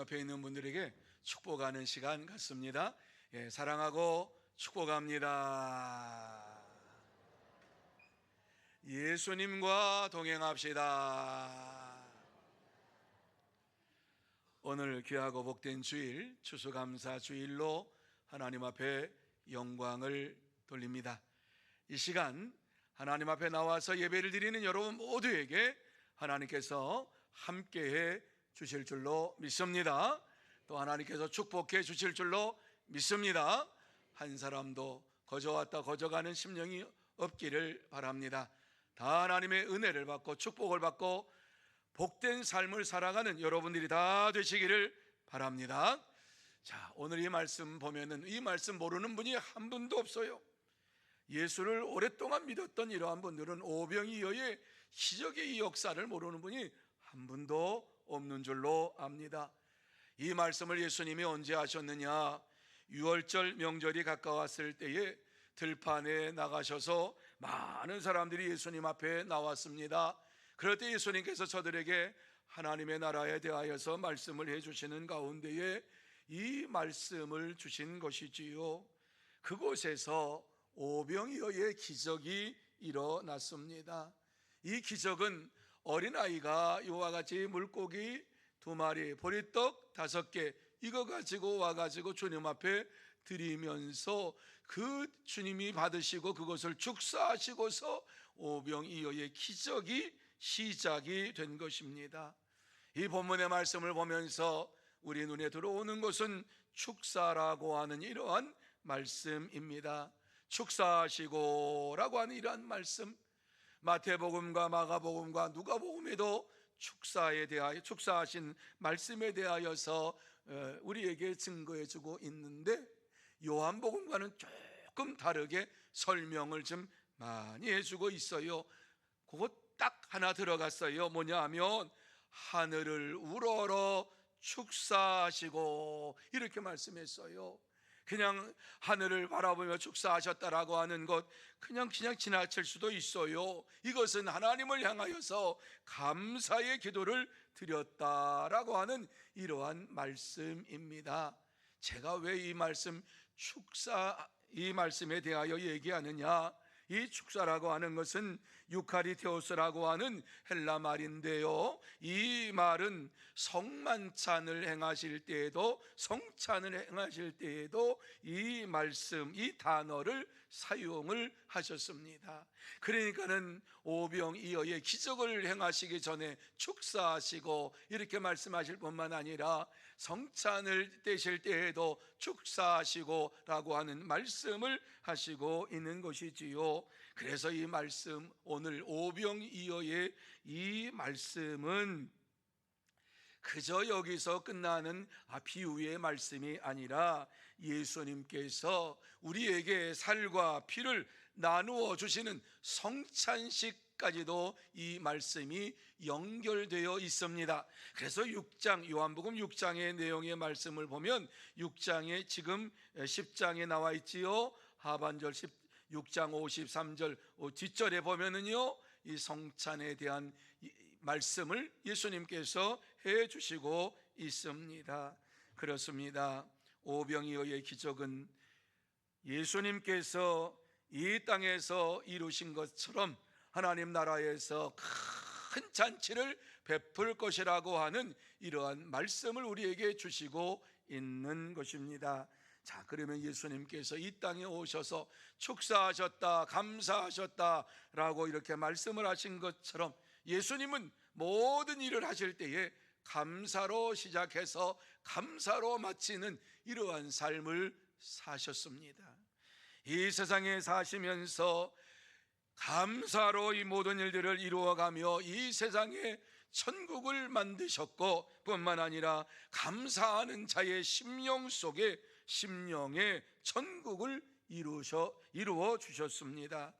옆에 있는 분들에게 축복하는 시간 같습니다. 예, 사랑하고 축복합니다. 예수님과 동행합시다. 오늘 귀하고 복된 주일, 추수감사 주일로 하나님 앞에 영광을 돌립니다. 이 시간 하나님 앞에 나와서 예배를 드리는 여러분 모두에게 하나님께서 함께해 주실 줄로 믿습니다. 또 하나님께서 축복해 주실 줄로 믿습니다. 한 사람도 거저왔다 거저가는 심령이 없기를 바랍니다. 다 하나님의 은혜를 받고 축복을 받고 복된 삶을 살아가는 여러분들이 다 되시기를 바랍니다. 자, 오늘 이 말씀 보면은 이 말씀 모르는 분이 한 분도 없어요. 예수를 오랫동안 믿었던 이러한 분들은 오병이어의 기적의 이 역사를 모르는 분이 한 분도 없는 줄로 압니다. 이 말씀을 예수님이 언제 하셨느냐? 유월절 명절이 가까웠을 때에 들판에 나가셔서 많은 사람들이 예수님 앞에 나왔습니다. 그럴 때 예수님께서 저들에게 하나님의 나라에 대하여서 말씀을 해주시는 가운데에 이 말씀을 주신 것이지요. 그곳에서 오병이어의 기적이 일어났습니다. 이 기적은 어린아이가 이와 같이 물고기 2마리, 보리떡 5개 이거 가지고 와가지고 주님 앞에 드리면서 그 주님이 받으시고 그것을 축사하시고서 오병이어의 기적이 시작이 된 것입니다. 이 본문의 말씀을 보면서 우리 눈에 들어오는 것은 축사라고 하는 이러한 말씀입니다. 축사하시고 라고 하는 이러한 말씀, 마태복음과 마가복음과 누가복음에도 축사에 대하여 축사하신 말씀에 대하여서 우리에게 증거해주고 있는데 요한복음과는 조금 다르게 설명을 좀 많이 해주고 있어요. 그거 딱 하나 들어갔어요. 뭐냐 하면 하늘을 우러러 축사하시고 이렇게 말씀했어요. 그냥 하늘을 바라보며 축사하셨다라고 하는 것 그냥 지나칠 수도 있어요. 이것은 하나님을 향하여서 감사의 기도를 드렸다라고 하는 이러한 말씀입니다. 제가 왜 이 말씀 이 말씀에 대하여 얘기하느냐? 이 축사라고 하는 것은 유카리테오스라고 하는 헬라 말인데요, 이 말은 성만찬을 행하실 때에도 성찬을 행하실 때에도 이 말씀, 이 단어를 사용을 하셨습니다. 그러니까는 오병이어의 기적을 행하시기 전에 축사하시고 이렇게 말씀하실 뿐만 아니라 성찬을 떼실 때에도 축사하시고 라고 하는 말씀을 하시고 있는 것이지요. 그래서 이 말씀, 오늘 오병이어의 이 말씀은 그저 여기서 끝나는 비유의 말씀이 아니라 예수님께서 우리에게 살과 피를 나누어 주시는 성찬식까지도 이 말씀이 연결되어 있습니다. 그래서 6장, 요한복음 6장의 내용의 말씀을 보면 6장에 지금 10장에 나와 있지요. 하반절 6장 53절 뒷절에 보면은요, 이 성찬에 대한 말씀을 예수님께서 해 주시고 있습니다. 그렇습니다. 오병이어의 기적은 예수님께서 이 땅에서 이루신 것처럼 하나님 나라에서 큰 잔치를 베풀 것이라고 하는 이러한 말씀을 우리에게 주시고 있는 것입니다. 자, 그러면 예수님께서 이 땅에 오셔서 축사하셨다, 감사하셨다 라고 이렇게 말씀을 하신 것처럼 예수님은 모든 일을 하실 때에 감사로 시작해서 감사로 마치는 이러한 삶을 사셨습니다. 이 세상에 사시면서 감사로 이 모든 일들을 이루어가며 이 세상에 천국을 만드셨고 뿐만 아니라 감사하는 자의 심령 속에 심령의 천국을 이루어 주셨습니다.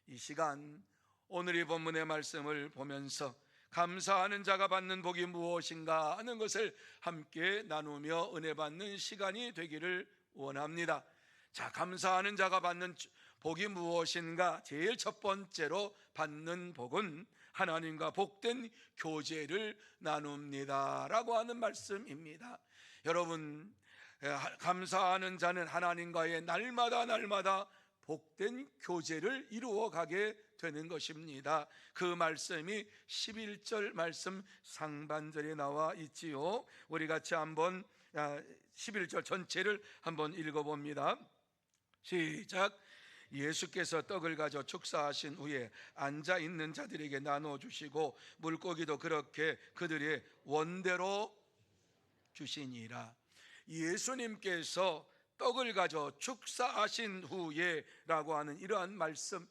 이 시간 오늘 이 본문의 말씀을 보면서 감사하는 자가 받는 복이 무엇인가 하는 것을 함께 나누며 은혜 받는 시간이 되기를 원합니다. 자, 감사하는 자가 받는 복이 무엇인가? 제일 첫 번째로 받는 복은 하나님과 복된 교제를 나눕니다 라고 하는 말씀입니다. 여러분, 감사하는 자는 하나님과의 날마다 복된 교제를 이루어가게 되는 것입니다. 그 말씀이 11절 말씀 상반절에 나와 있지요. 우리 같이 한번 11절 전체를 한번 읽어봅니다. 시작. 예수께서 떡을 가져 축사하신 후에 앉아 있는 자들에게 나눠 주시고 물고기도 그렇게 그들의 원대로 주시니라. 예수님께서 떡을 가져 축사하신 후에 라고 하는 이러한 말씀,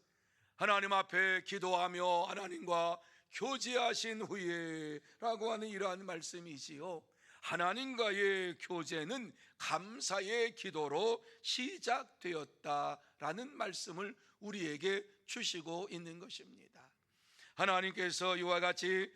하나님 앞에 기도하며 하나님과 교제하신 후에 라고 하는 이러한 말씀이지요. 하나님과의 교제는 감사의 기도로 시작되었다라는 말씀을 우리에게 주시고 있는 것입니다. 하나님께서 이와 같이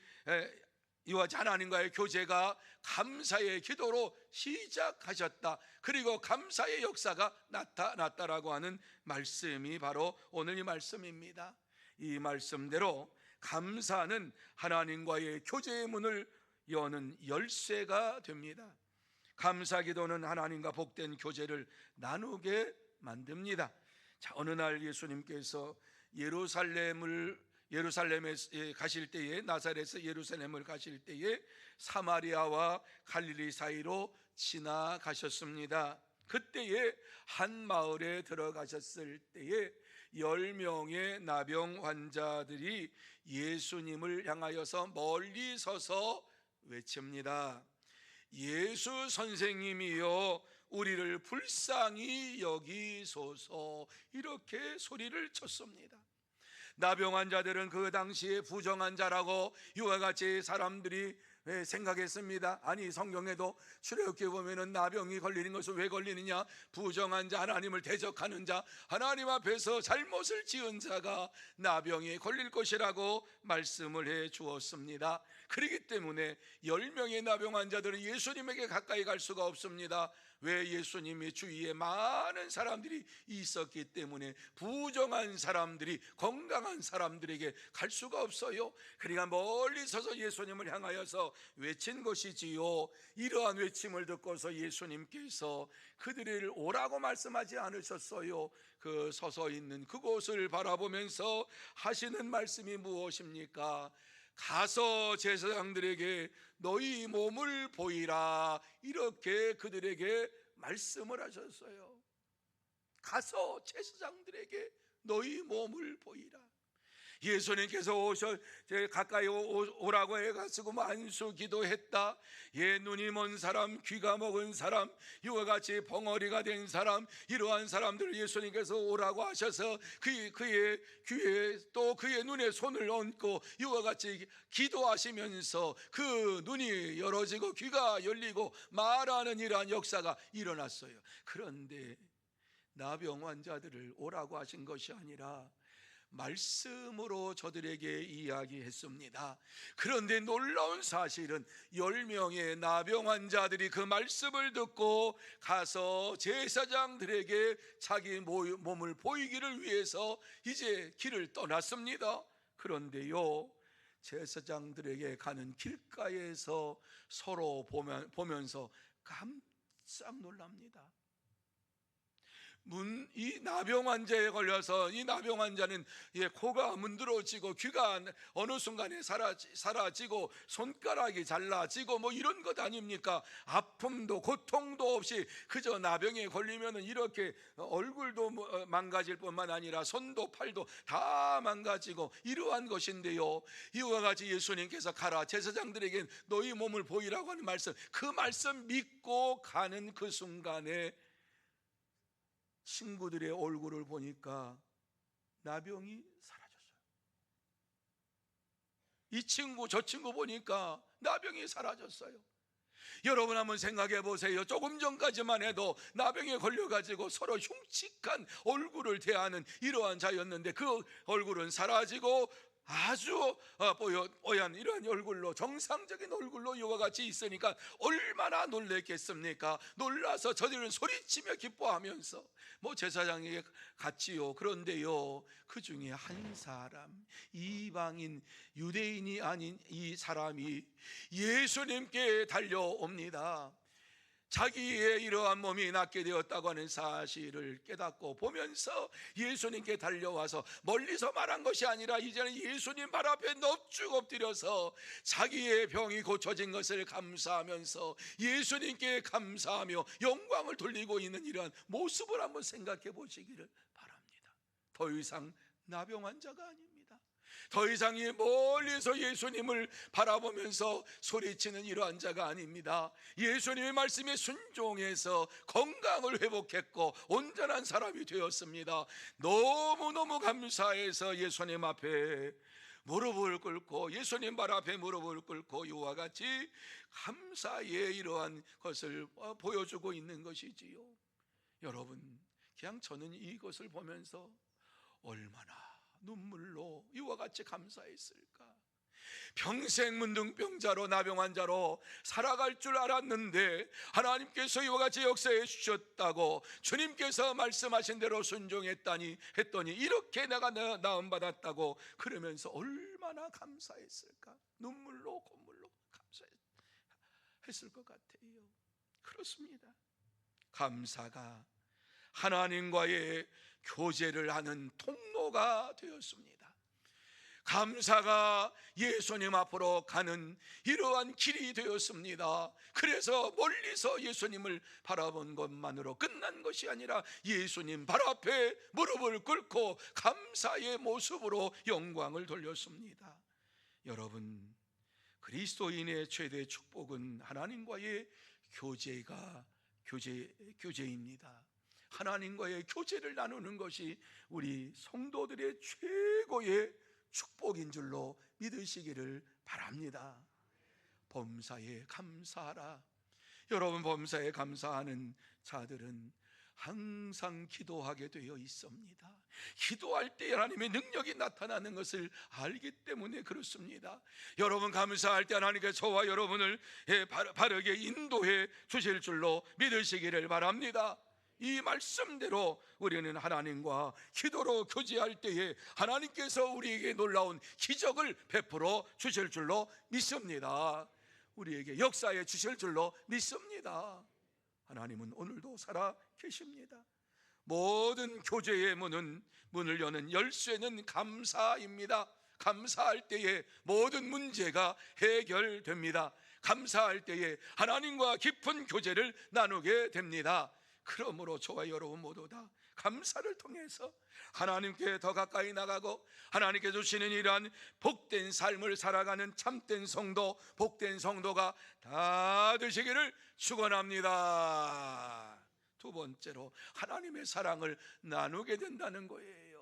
하나님과의 교제가 감사의 기도로 시작하셨다, 그리고 감사의 역사가 나타났다라고 하는 말씀이 바로 오늘 이 말씀입니다. 이 말씀대로 감사는 하나님과의 교제의 문을 여는 열쇠가 됩니다. 감사 기도는 하나님과 복된 교제를 나누게 만듭니다. 자, 어느 날 예수님께서 예루살렘에 가실 때에, 나사렛에서 예루살렘을 가실 때에 사마리아와 갈릴리 사이로 지나가셨습니다. 그때에 한 마을에 들어가셨을 때에 10명의 나병 환자들이 예수님을 향하여서 멀리 서서 외칩니다. 예수 선생님이여, 우리를 불쌍히 여기소서. 이렇게 소리를 쳤습니다. 나병 환자들은 그 당시에 부정한 자라고 이와 같이 사람들이 생각했습니다. 아니, 성경에도 출애굽기에 보면은 나병이 걸리는 것은 왜 걸리느냐? 부정한 자, 하나님을 대적하는 자, 하나님 앞에서 잘못을 지은 자가 나병에 걸릴 것이라고 말씀을 해 주었습니다. 그렇기 때문에 10명의 나병 환자들은 예수님에게 가까이 갈 수가 없습니다. 왜? 예수님의 주위에 많은 사람들이 있었기 때문에 부정한 사람들이 건강한 사람들에게 갈 수가 없어요. 그러니까 멀리 서서 예수님을 향하여서 외친 것이지요. 이러한 외침을 듣고서 예수님께서 그들을 오라고 말씀하지 않으셨어요. 그 서서 있는 그곳을 바라보면서 하시는 말씀이 무엇입니까? 가서 제사장들에게 너희 몸을 보이라, 이렇게 그들에게 말씀을 하셨어요. 가서 제사장들에게 너희 몸을 보이라. 예수님께서 가까이 오라고 해가지고 만수 기도했다. 눈이 먼 사람, 귀가 먹은 사람, 이와 같이 벙어리가 된 사람, 이러한 사람들을 예수님께서 오라고 하셔서 그의 귀에 또 그의 눈에 손을 얹고 이와 같이 기도하시면서 그 눈이 열어지고 귀가 열리고 말하는 이러한 역사가 일어났어요. 그런데 나병 환자들을 오라고 하신 것이 아니라 말씀으로 저들에게 이야기했습니다. 그런데 놀라운 사실은 10명의 나병 환자들이 그 말씀을 듣고 가서 제사장들에게 자기 몸을 보이기를 위해서 이제 길을 떠났습니다. 그런데요, 제사장들에게 가는 길가에서 서로 보면서 깜짝 놀랍니다. 이 나병 환자에 걸려서 이 나병 환자는 코가 문드러지고 귀가 어느 순간에 사라지고 손가락이 잘라지고 뭐 이런 것 아닙니까? 아픔도 고통도 없이 그저 나병에 걸리면은 이렇게 얼굴도 망가질 뿐만 아니라 손도 팔도 다 망가지고 이러한 것인데요, 이와 같이 예수님께서 가라, 제사장들에게 너희 몸을 보이라고 하는 말씀, 그 말씀 믿고 가는 그 순간에 친구들의 얼굴을 보니까 나병이 사라졌어요. 이 친구 저 친구 보니까 나병이 사라졌어요. 여러분 한번 생각해 보세요. 조금 전까지만 해도 나병에 걸려가지고 서로 흉측한 얼굴을 대하는 이러한 자였는데 그 얼굴은 사라지고 아주 뽀얀 이러한 얼굴로, 정상적인 얼굴로 이와 같이 있으니까 얼마나 놀랬겠습니까? 놀라서 저들은 소리치며 기뻐하면서 제사장에게 갔지요. 그런데요, 그 중에 한 사람, 이방인 유대인이 아닌 이 사람이 예수님께 달려옵니다. 자기의 이러한 몸이 낫게 되었다고 하는 사실을 깨닫고 보면서 예수님께 달려와서 멀리서 말한 것이 아니라 이제는 예수님 발 앞에 넙죽 엎드려서 자기의 병이 고쳐진 것을 감사하면서 예수님께 감사하며 영광을 돌리고 있는 이러한 모습을 한번 생각해 보시기를 바랍니다. 더 이상 나병 환자가 아닙니다. 더 이상 멀리서 예수님을 바라보면서 소리치는 이러한 자가 아닙니다. 예수님의 말씀에 순종해서 건강을 회복했고 온전한 사람이 되었습니다. 너무너무 감사해서 예수님 앞에 무릎을 꿇고 예수님 발 앞에 무릎을 꿇고 이와 같이 감사의 이러한 것을 보여주고 있는 것이지요. 여러분, 그냥 저는 이것을 보면서 얼마나 눈물로 이와 같이 감사했을까. 평생 문둥병자로 나병 환자로 살아갈 줄 알았는데 하나님께서 이와 같이 역사해 주셨다고 주님께서 말씀하신 대로 순종했다니 했더니 이렇게 내가 나음 받았다고 그러면서 얼마나 감사했을까. 눈물로 콧물로 감사했을 것 같아요. 그렇습니다. 감사가 하나님과의 교제를 하는 통로가 되었습니다. 감사가 예수님 앞으로 가는 이러한 길이 되었습니다. 그래서 멀리서 예수님을 바라본 것만으로 끝난 것이 아니라 예수님 발 앞에 무릎을 꿇고 감사의 모습으로 영광을 돌렸습니다. 여러분, 그리스도인의 최대 축복은 하나님과의 교제입니다. 하나님과의 교제를 나누는 것이 우리 성도들의 최고의 축복인 줄로 믿으시기를 바랍니다. 범사에 감사하라. 여러분, 범사에 감사하는 자들은 항상 기도하게 되어 있습니다. 기도할 때 하나님의 능력이 나타나는 것을 알기 때문에 그렇습니다. 여러분, 감사할 때 하나님께서 저와 여러분을 바르게 인도해 주실 줄로 믿으시기를 바랍니다. 이 말씀대로 우리는 하나님과 기도로 교제할 때에 하나님께서 우리에게 놀라운 기적을 베풀어 주실 줄로 믿습니다. 우리에게 역사해 주실 줄로 믿습니다. 하나님은 오늘도 살아 계십니다. 모든 교제의 문을 여는 열쇠는 감사입니다. 감사할 때에 모든 문제가 해결됩니다. 감사할 때에 하나님과 깊은 교제를 나누게 됩니다. 그러므로 저와 여러분 모두 다 감사를 통해서 하나님께 더 가까이 나가고 하나님께 주시는 이러한 복된 삶을 살아가는 참된 성도, 복된 성도가 다 되시기를 축원합니다. 두 번째로 하나님의 사랑을 나누게 된다는 거예요.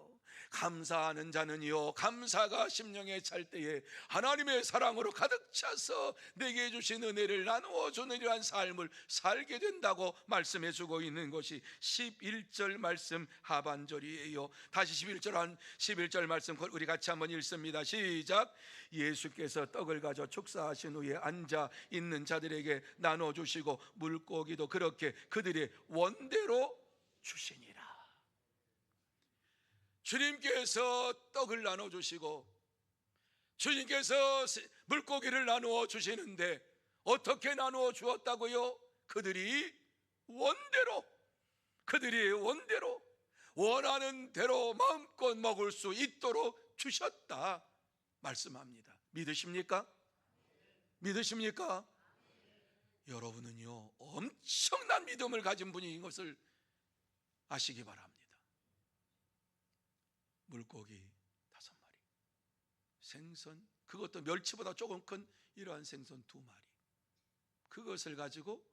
감사하는 자는요, 감사가 심령에 찰 때에 하나님의 사랑으로 가득 차서 내게 주신 은혜를 나누어 주는 이러한 삶을 살게 된다고 말씀해 주고 있는 것이 11절 말씀 하반절이에요. 다시 11절 말씀 우리 같이 한번 읽습니다. 시작. 예수께서 떡을 가져 축사하신 후에 앉아 있는 자들에게 나눠 주시고 물고기도 그렇게 그들의 원대로 주시니라. 주님께서 떡을 나눠주시고 주님께서 물고기를 나누어 주시는데 어떻게 나누어 주었다고요? 그들이 원대로 원하는 대로 마음껏 먹을 수 있도록 주셨다 말씀합니다. 믿으십니까? 믿으십니까? 여러분은요, 엄청난 믿음을 가진 분인 것을 아시기 바랍니다. 물고기 5마리, 생선, 그것도 멸치보다 조금 큰 이러한 생선 2마리, 그것을 가지고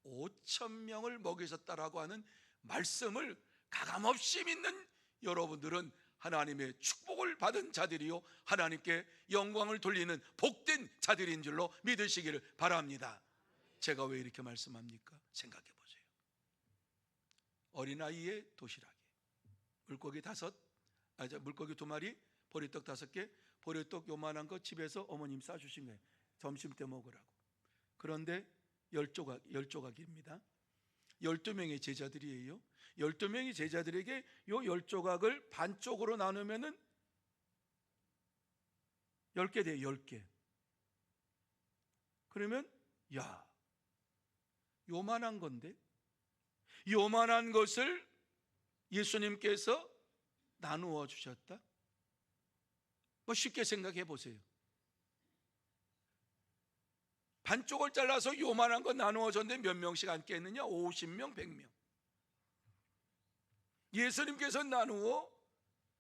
5,000명을 먹이셨다라고 하는 말씀을 가감없이 믿는 여러분들은 하나님의 축복을 받은 자들이요, 하나님께 영광을 돌리는 복된 자들인 줄로 믿으시기를 바랍니다. 제가 왜 이렇게 말씀합니까? 생각해 보세요. 어린아이의 도시락에 물고기 2마리, 보리떡 5개, 보리떡 요만한 거 집에서 어머님 싸주신 거예요. 점심 때 먹으라고. 그런데 10조각입니다. 12명의 제자들이에요. 12명의 제자들에게 요 10조각을 반쪽으로 나누면은 10개 돼요. 10개. 그러면 야, 요만한 건데, 요만한 것을 예수님께서 나누어 주셨다? 뭐 쉽게 생각해 보세요. 반쪽을 잘라서 요만한 거 나누어 줬는데 몇 명씩 앉겠느냐? 50명, 100명. 예수님께서 나누어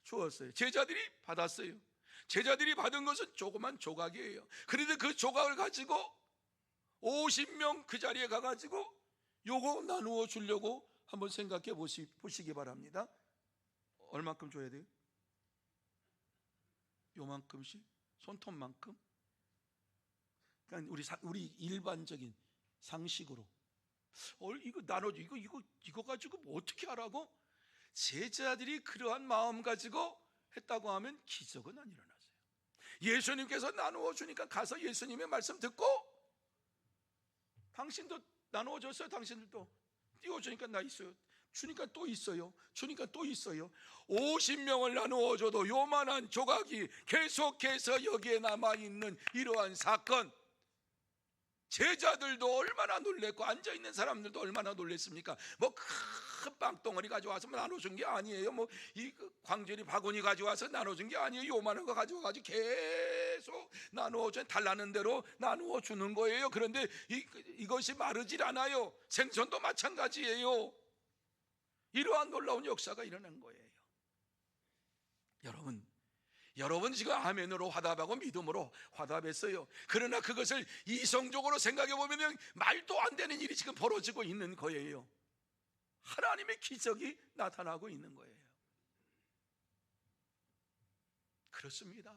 주었어요. 제자들이 받았어요. 제자들이 받은 것은 조그만 조각이에요. 그런데 그 조각을 가지고 50명 그 자리에 가가지고 요거 나누어 주려고 한번 생각해 보시기 바랍니다. 얼만큼 줘야 돼요? 요만큼씩? 손톱만큼? 그러니까 우리 일반적인 상식으로 이거 나눠줘, 이거 가지고 뭐 어떻게 하라고? 제자들이 그러한 마음 가지고 했다고 하면 기적은 안 일어나세요. 예수님께서 나누어 주니까 가서 예수님의 말씀 듣고, 당신도 나누어 줬어요. 당신들도 띄워주니까 나 있어요. 주니까 또 있어요. 주니까 또 있어요. 50명을 나누어 줘도 요만한 조각이 계속해서 여기에 남아있는 이러한 사건, 제자들도 얼마나 놀랬고 앉아있는 사람들도 얼마나 놀랬습니까? 뭐 큰 빵덩어리 가져와서 나눠준 게 아니에요. 뭐 이 광주리 바구니 가져와서 나눠준 게 아니에요. 요만한 거 가져와가지고 계속 나누어줘, 달라는 대로 나누어 주는 거예요. 그런데 이것이 마르질 않아요. 생선도 마찬가지예요. 이러한 놀라운 역사가 일어난 거예요. 여러분 지금 아멘으로 화답하고 믿음으로 화답했어요. 그러나 그것을 이성적으로 생각해 보면 말도 안 되는 일이 지금 벌어지고 있는 거예요. 하나님의 기적이 나타나고 있는 거예요. 그렇습니다.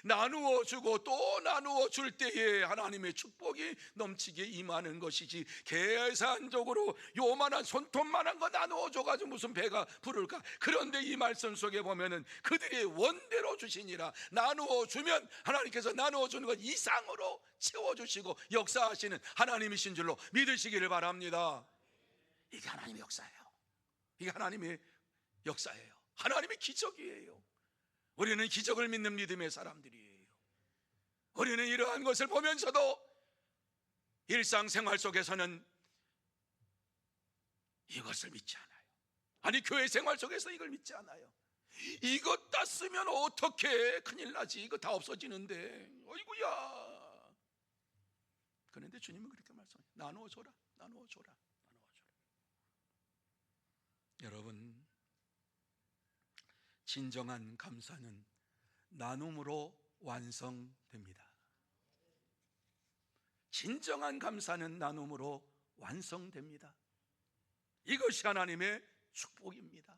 나누어 주고 또 나누어 줄 때에 하나님의 축복이 넘치게 임하는 것이지, 계산적으로 요만한 손톱만한 거 나누어 줘가지고 무슨 배가 부를까? 그런데 이 말씀 속에 보면은 그들의 원대로 주시니라. 나누어 주면 하나님께서 나누어 주는 것 이상으로 채워주시고 역사하시는 하나님이신 줄로 믿으시기를 바랍니다. 이게 하나님의 역사예요. 이게 하나님의 역사예요. 하나님의 기적이에요. 우리는 기적을 믿는 믿음의 사람들이에요. 우리는 이러한 것을 보면서도 일상생활 속에서는 이것을 믿지 않아요. 아니, 교회 생활 속에서 이걸 믿지 않아요. 이것 다 쓰면 어떻게 큰일 나지? 이거 다 없어지는데, 어이구야. 그런데 주님은 그렇게 말씀해요. 나누어 줘라, 나누어 줘라, 나누어 줘라. 여러분, 진정한 감사는 나눔으로 완성됩니다. 진정한 감사는 나눔으로 완성됩니다. 이것이 하나님의 축복입니다.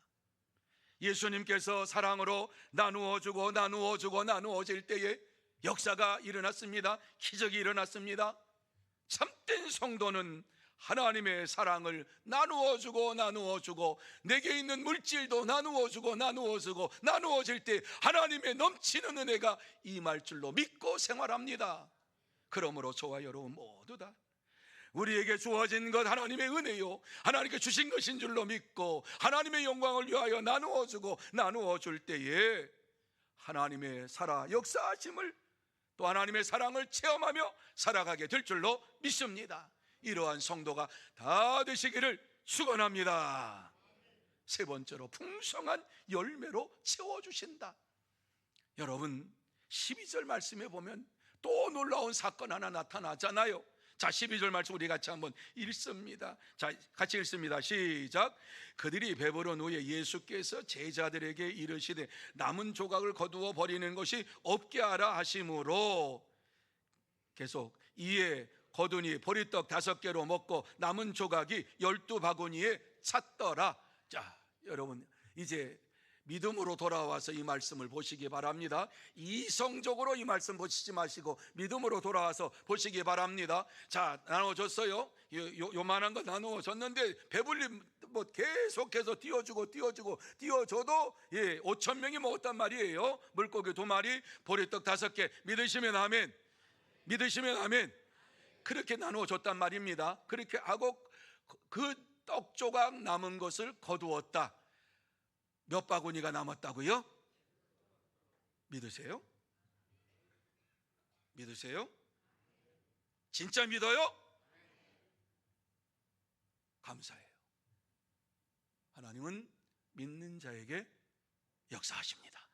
예수님께서 사랑으로 나누어주고 나누어주고 나누어질 때에 역사가 일어났습니다. 기적이 일어났습니다. 참된 성도는 하나님의 사랑을 나누어주고 나누어주고, 내게 있는 물질도 나누어주고 나누어주고 나누어질 때 하나님의 넘치는 은혜가 임할 줄로 믿고 생활합니다. 그러므로 저와 여러분 모두 다 우리에게 주어진 것 하나님의 은혜요, 하나님께 주신 것인 줄로 믿고 하나님의 영광을 위하여 나누어주고 나누어줄 때에 하나님의 역사하심을, 또 하나님의 사랑을 체험하며 살아가게 될 줄로 믿습니다. 이러한 성도가 다 되시기를 축원합니다. 세 번째로, 풍성한 열매로 채워주신다. 여러분, 12절 말씀에 보면 또 놀라운 사건 하나 나타나잖아요. 자, 12절 말씀 우리 같이 한번 읽습니다. 자, 같이 읽습니다. 시작. 그들이 배부른 후에 예수께서 제자들에게 이르시되 남은 조각을 거두어 버리는 것이 없게 하라 하심으로, 계속, 이에 거두니 보리떡 5개로 먹고 남은 조각이 12바구니에 찼더라. 자, 여러분, 이제 믿음으로 돌아와서 이 말씀을 보시기 바랍니다. 이성적으로 이 말씀 보시지 마시고 믿음으로 돌아와서 보시기 바랍니다. 자, 나눠줬어요. 요만한 거 나눠줬는데 배불리 뭐 계속해서 띄워주고 띄워줘도 5천 명이 먹었단 말이에요. 물고기 2마리, 보리떡 5개. 믿으시면 아멘. 믿으시면 아멘. 그렇게 나누어줬단 말입니다. 그렇게 하고 그 떡조각 남은 것을 거두었다. 몇 바구니가 남았다고요? 믿으세요? 믿으세요? 진짜 믿어요? 감사해요. 하나님은 믿는 자에게 역사하십니다.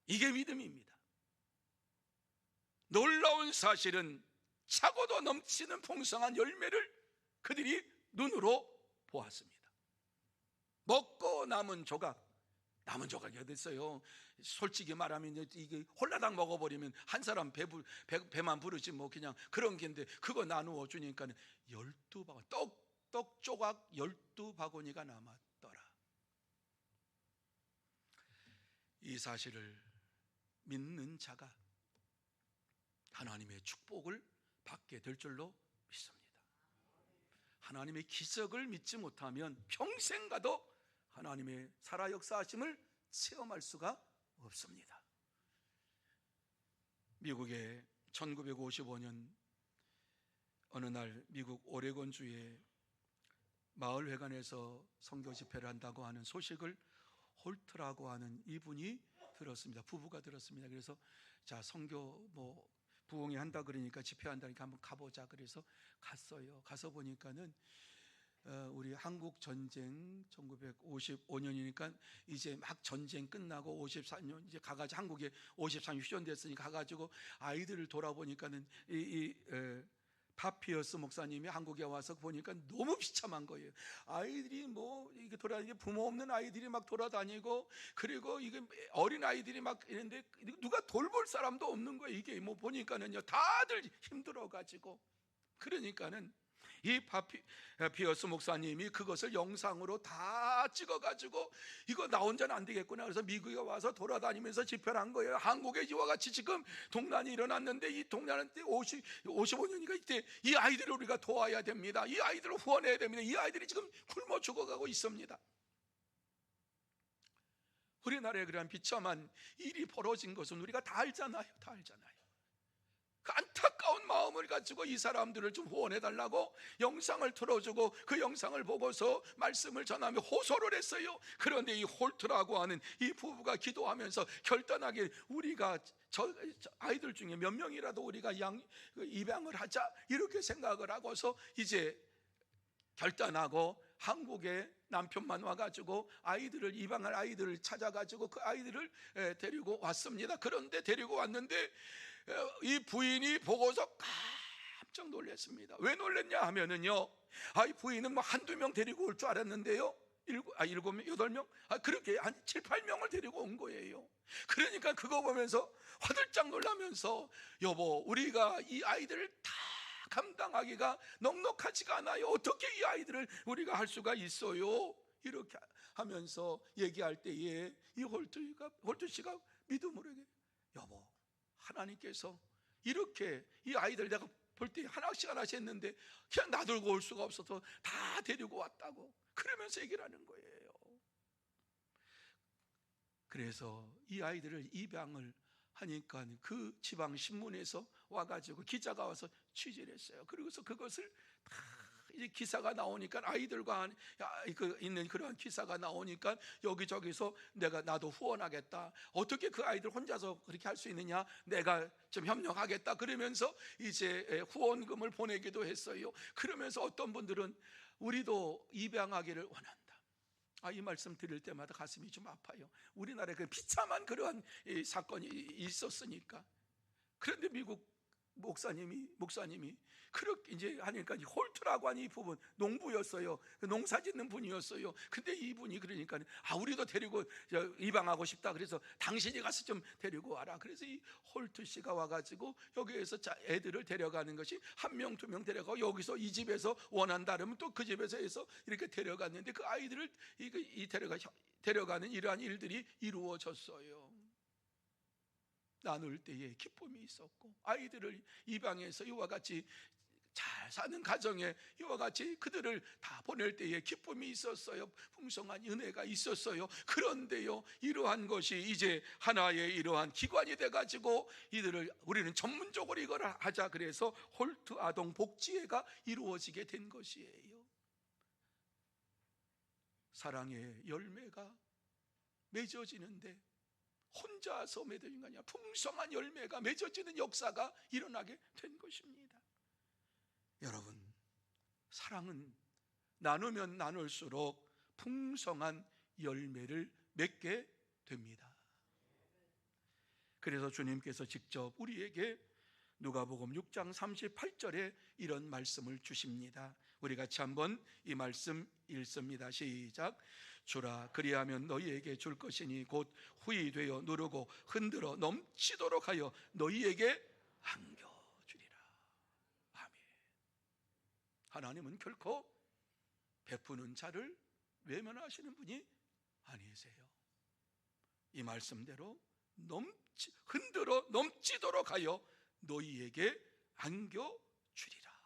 이게 믿음입니다. 놀라운 사실은 차고도 넘치는 풍성한 열매를 그들이 눈으로 보았습니다. 먹고 남은 조각이 어딨어요? 솔직히 말하면 이게 홀라당 먹어버리면 한 사람 배만 부르지 뭐 그냥 그런 게인데, 그거 나누어 주니까 12바구니 떡 조각 12바구니가 남았더라. 이 사실을 믿는 자가 하나님의 축복을 받게 될 줄로 믿습니다. 하나님의 기적을 믿지 못하면 평생 가도 하나님의 살아 역사하심을 체험할 수가 없습니다. 미국의 1955년 어느 날 미국 오레곤주의 마을회관에서 선교 집회를 한다고 하는 소식을 홀트라고 하는 이분이 들었습니다. 부부가 들었습니다. 그래서 자, 선교 부흥이 한다 그러니까 집회한다니까 한번 가보자. 그래서 갔어요. 가서 보니까는 우리 한국 전쟁 1955년이니까 이제 막 전쟁 끝나고 54년 이제 가가지고 한국에 53년 휴전됐으니까 가가지고 아이들을 돌아보니까는 파피어스 목사님이 한국에 와서 보니까 너무 비참한 거예요. 아이들이 이게 돌아다니고 부모 없는 아이들이 막 돌아다니고, 그리고 이게 어린 아이들이 막 있는데 누가 돌볼 사람도 없는 거예요. 이게 보니까는요 다들 힘들어가지고, 그러니까는 이 파피어스 목사님이 그것을 영상으로 다 찍어가지고 이거 나 혼자는 안 되겠구나. 그래서 미국에 와서 돌아다니면서 집회를 한 거예요. 한국에 이와 같이 지금 동난이 일어났는데 이 동난은 55년이니까 이때 이 아이들을 우리가 도와야 됩니다. 이 아이들을 후원해야 됩니다. 이 아이들이 지금 굶어 죽어가고 있습니다. 우리나라에 그런 비참한 일이 벌어진 것은 우리가 다 알잖아요. 다 알잖아요. 그 안타까운 마음을 가지고 이 사람들을 좀 후원해달라고 영상을 틀어주고 그 영상을 보고서 말씀을 전하며 호소를 했어요. 그런데 이 홀트라고 하는 이 부부가 기도하면서 결단하게 우리가 저 아이들 중에 몇 명이라도 우리가 입양을 하자 이렇게 생각을 하고서 이제 결단하고 한국에 남편만 와가지고 아이들을 입양할 아이들을 찾아가지고 그 아이들을 데리고 왔습니다. 그런데 데리고 왔는데 이 부인이 보고서 깜짝 놀랐습니다. 왜 놀랐냐 하면은요, 이 부인은 한두 명 데리고 올 줄 알았는데요 7명, 8명? 그렇게 한 7, 8명을 데리고 온 거예요. 그러니까 그거 보면서 화들짝 놀라면서 여보, 우리가 이 아이들을 다 감당하기가 넉넉하지가 않아요. 어떻게 이 아이들을 우리가 할 수가 있어요? 이렇게 하면서 얘기할 때에 이 홀트 씨가 믿음으로 얘기해요. 여보, 하나님께서 이렇게 이 아이들 내가 볼 때 하나씩 했는데 그냥 놔두고 올 수가 없어서 다 데리고 왔다고 그러면서 얘기를 하는 거예요. 그래서 이 아이들을 입양을 하니까 그 지방 신문에서 와가지고 기자가 와서 취재를 했어요. 그리고서 그것을 다 이제 기사가 나오니까 아이들과 있는 그러한 기사가 나오니까 여기저기서 나도 후원하겠다. 어떻게 그 아이들 혼자서 그렇게 할 수 있느냐? 내가 좀 협력하겠다. 그러면서 이제 후원금을 보내기도 했어요. 그러면서 어떤 분들은 우리도 입양하기를 원한다. 이 말씀 드릴 때마다 가슴이 좀 아파요. 우리나라에 그 비참한 그러한 사건이 있었으니까. 그런데 미국 목사님이 그렇게 이제 하니까 홀트라고 하는 이 부분 농부였어요. 농사 짓는 분이었어요. 근데 이분이 그러니까 우리도 데리고 입양하고 싶다. 그래서 당신이 가서 좀 데리고 와라. 그래서 이 홀트 씨가 와가지고 여기에서 애들을 데려가는 것이 한 명, 두 명 데려가고 여기서 이 집에서 원한다 그러면 또 그 집에서 해서 이렇게 데려갔는데 그 아이들을 데려가는 이러한 일들이 이루어졌어요. 나눌 때에 기쁨이 있었고 아이들을 입양해서 이와 같이 잘 사는 가정에 이와 같이 그들을 다 보낼 때에 기쁨이 있었어요. 풍성한 은혜가 있었어요. 그런데요, 이러한 것이 이제 하나의 이러한 기관이 돼가지고 우리는 전문적으로 이걸 하자 그래서 홀트 아동 복지회가 이루어지게 된 것이에요. 사랑의 열매가 맺어지는데 혼자서 맺어진 거 아니야. 풍성한 열매가 맺어지는 역사가 일어나게 된 것입니다. 여러분, 사랑은 나누면 나눌수록 풍성한 열매를 맺게 됩니다. 그래서 주님께서 직접 우리에게 누가복음 6장 38절에 이런 말씀을 주십니다. 우리 같이 한번 이 말씀 읽습니다. 시작. 주라, 그리하면 너희에게 줄 것이니 곧 후히 되어 누르고 흔들어 넘치도록 하여 너희에게 안겨주리라. 아멘. 하나님은 결코 베푸는 자를 외면하시는 분이 아니세요. 이 말씀대로 흔들어 넘치도록 하여 너희에게 안겨주리라.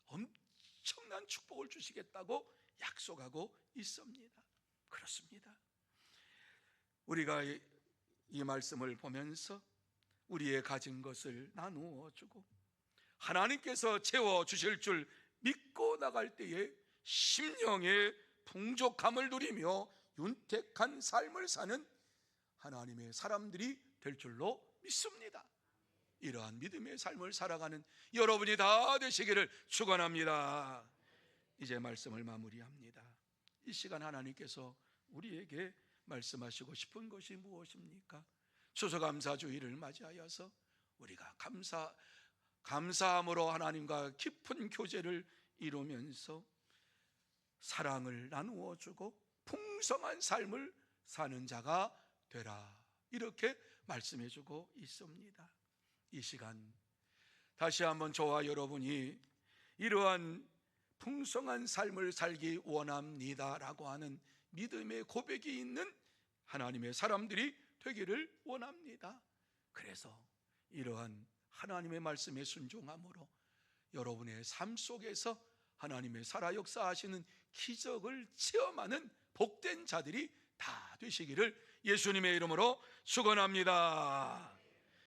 엄청난 축복을 주시겠다고 약속하고 있습니다. 그렇습니다. 우리가 이 말씀을 보면서 우리의 가진 것을 나누어 주고 하나님께서 채워주실 줄 믿고 나갈 때에 심령의 풍족함을 누리며 윤택한 삶을 사는 하나님의 사람들이 될 줄로 믿습니다. 이러한 믿음의 삶을 살아가는 여러분이 다 되시기를 축원합니다. 이제 말씀을 마무리합니다. 이 시간 하나님께서 우리에게 말씀하시고 싶은 것이 무엇입니까? 추수감사주의를 맞이하여서 우리가 감사함으로 하나님과 깊은 교제를 이루면서 사랑을 나누어 주고 풍성한 삶을 사는 자가 되라, 이렇게 말씀해 주고 있습니다. 이 시간 다시 한번 저와 여러분이 이러한 풍성한 삶을 살기 원합니다 라고 하는 믿음의 고백이 있는 하나님의 사람들이 되기를 원합니다. 그래서 이러한 하나님의 말씀에 순종함으로 여러분의 삶 속에서 하나님의 살아 역사하시는 기적을 체험하는 복된 자들이 다 되시기를 예수님의 이름으로 축원합니다.